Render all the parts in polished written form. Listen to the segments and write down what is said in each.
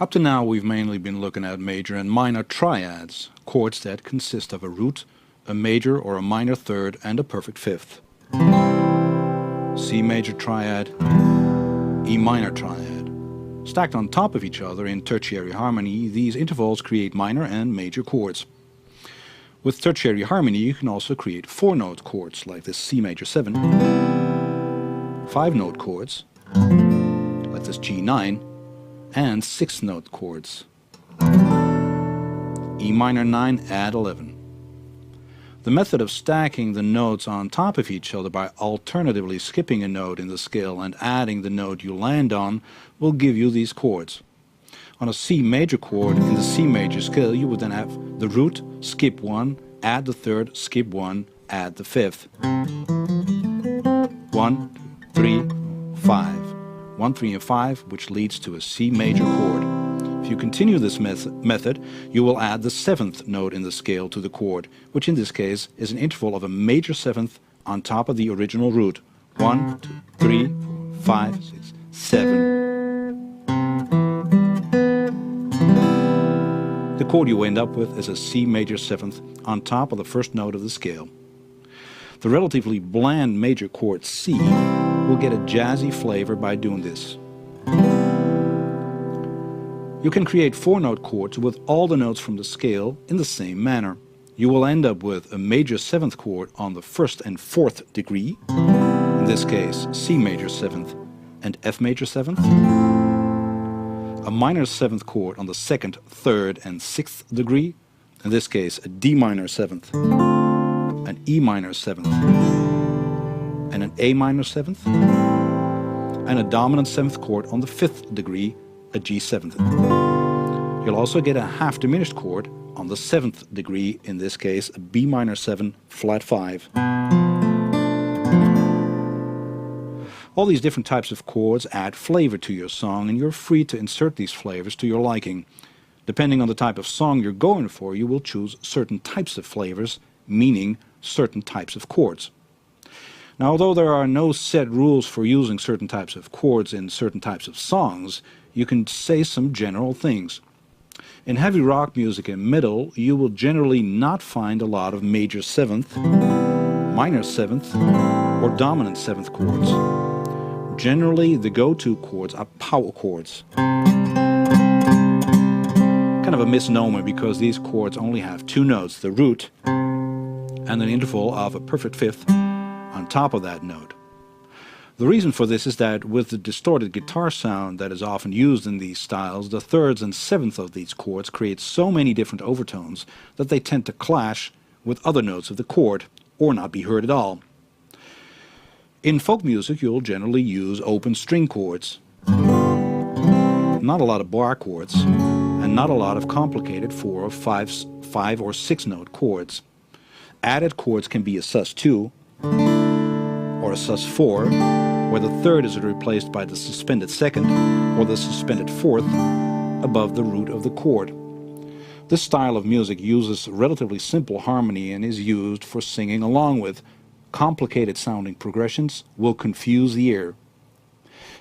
Up to now we've mainly been looking at major and minor triads, chords that consist of a root, a major or a minor third and a perfect fifth. C major triad, E minor triad. Stacked on top of each other in tertiary harmony, these intervals create minor and major chords. With tertiary harmony you can also create 4-note chords like this C major 7, 5-note chords like this G9, and 6-note chords E minor 9 add 11. The method of stacking the notes on top of each other by alternatively skipping a note in the scale and adding the note you land on will give you these chords. On a C major chord in the C major scale you would then have the root, skip 1, add the third, skip 1, add the fifth. 1, 3, 5. 1, 3 and 5, which leads to a C major chord. If you continue this method, you will add the 7th note in the scale to the chord, which in this case is an interval of a major 7th on top of the original root. 1, 2, 3, 4, 5, 6, 7. The chord you end up with is a C major 7th on top of the first note of the scale. The relatively bland major chord C will get a jazzy flavor by doing this. You can create 4-note chords with all the notes from the scale in the same manner. You will end up with a major 7th chord on the 1st and 4th degree, in this case C major 7th and F major 7th, a minor 7th chord on the 2nd, 3rd and 6th degree, in this case a D minor 7th, an E minor 7th, and an A minor 7th, and a dominant 7th chord on the 5th degree, a G7th. You'll also get a half diminished chord on the 7th degree, in this case a B minor 7 flat 5. All these different types of chords add flavor to your song, and you're free to insert these flavors to your liking. Depending on the type of song you're going for, you will choose certain types of flavors, meaning certain types of chords. Now, although there are no set rules for using certain types of chords in certain types of songs, you can say some general things. In heavy rock music and metal, you will generally not find a lot of major 7th, minor 7th, or dominant 7th chords. Generally, the go-to chords are power chords. Kind of a misnomer because these chords only have 2 notes, the root and an interval of a perfect fifth on top of that note. The reason for this is that with the distorted guitar sound that is often used in these styles, the 3rds and 7th of these chords create so many different overtones that they tend to clash with other notes of the chord or not be heard at all. In folk music you'll generally use open string chords, not a lot of bar chords, and not a lot of complicated 4 or 5 or 6-note chords. Added chords can be a sus2 or a sus4, where the 3rd is replaced by the suspended 2nd or the suspended 4th above the root of the chord. This style of music uses relatively simple harmony and is used for singing along with. Complicated sounding progressions will confuse the ear.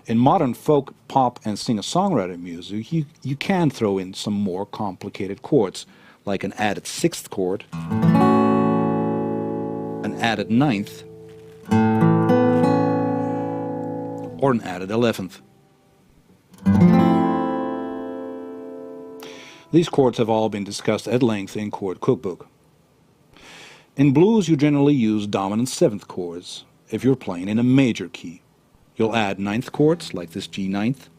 In modern folk, pop and singer-songwriter music, you can throw in some more complicated chords, like an added 6th chord, an added 9th, or an added 11th. These chords have all been discussed at length in Chord Cookbook. In blues you generally use dominant 7th chords if you're playing in a major key. You'll add 9th chords like this G9th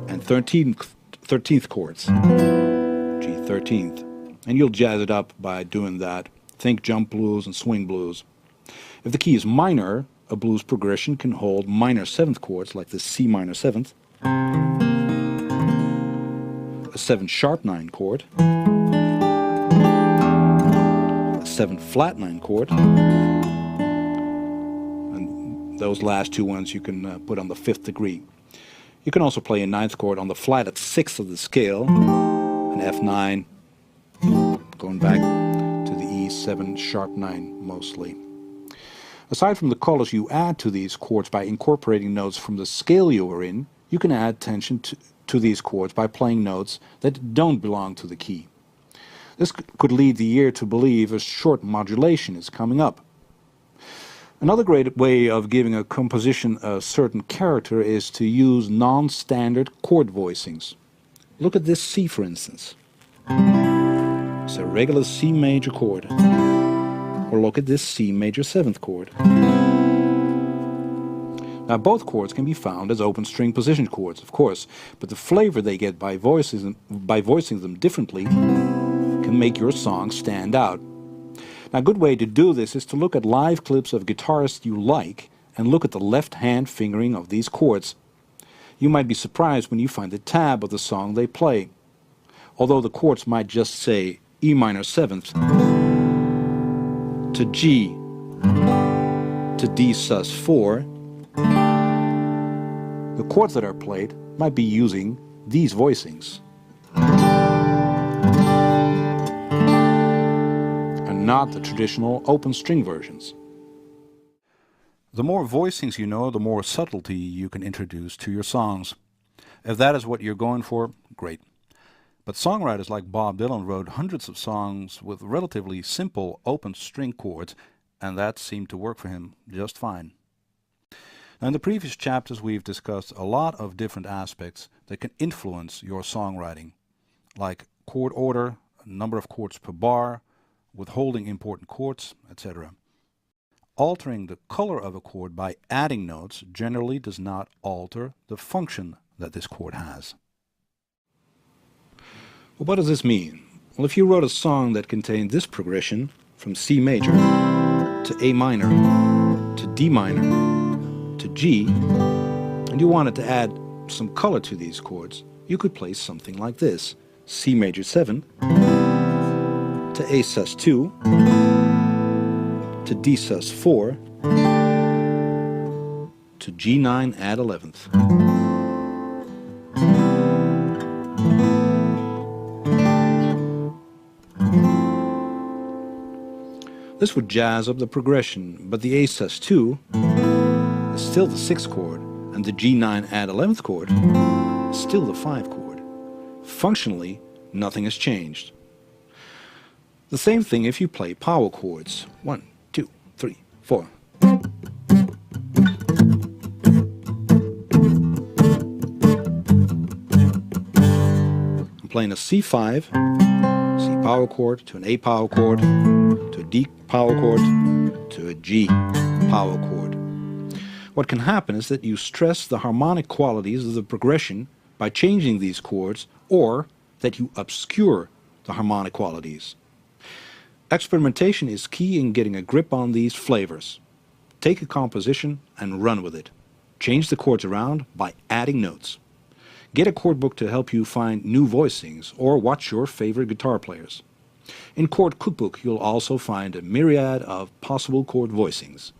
and 13th chords, G13th, and you'll jazz it up by doing that. Think jump blues and swing blues. If the key is minor, a blues progression can hold minor 7th chords like this C minor 7th, a 7 sharp 9 chord, a 7 flat 9 chord, and those last 2 ones you can put on the 5th degree. You can also play a 9th chord on the flat at 6th of the scale, an F9, going back to the E7 sharp 9 mostly. Aside from the colors you add to these chords by incorporating notes from the scale you are in, you can add tension to these chords by playing notes that don't belong to the key. This could lead the ear to believe a short modulation is coming up. Another great way of giving a composition a certain character is to use non-standard chord voicings. Look at this C, for instance. It's a regular C major chord. Or look at this C major 7th chord. Now both chords can be found as open string position chords, of course, but the flavor they get by voicing them differently can make your song stand out. Now a good way to do this is to look at live clips of guitarists you like and look at the left-hand fingering of these chords. You might be surprised when you find the tab of the song they play. Although the chords might just say E minor 7th to G to D sus 4, the chords that are played might be using these voicings and not the traditional open string versions. The more voicings you know, the more subtlety you can introduce to your songs. If that is what you're going for, great. But songwriters like Bob Dylan wrote hundreds of songs with relatively simple open string chords, and that seemed to work for him just fine. Now, in the previous chapters we've discussed a lot of different aspects that can influence your songwriting, like chord order, number of chords per bar, withholding important chords, etc. Altering the color of a chord by adding notes generally does not alter the function that this chord has. Well, what does this mean? Well, if you wrote a song that contained this progression from C major to A minor to D minor to G, and you wanted to add some color to these chords, you could play something like this: C major 7 to A sus 2 to D sus 4 to G9 add 11th. This would jazz up the progression, but the A sus 2 is still the 6th chord, and the G9 add 11th chord is still the 5 chord. Functionally, nothing has changed. The same thing if you play power chords. 1, 2, 3, 4. I'm playing a C5, C power chord to an A power chord, to a D power chord, to a G power chord. What can happen is that you stress the harmonic qualities of the progression by changing these chords, or that you obscure the harmonic qualities. Experimentation is key in getting a grip on these flavors. Take a composition and run with it. Change the chords around by adding notes. Get a chord book to help you find new voicings, or watch your favorite guitar players. In Chord Cookbook, you'll also find a myriad of possible chord voicings.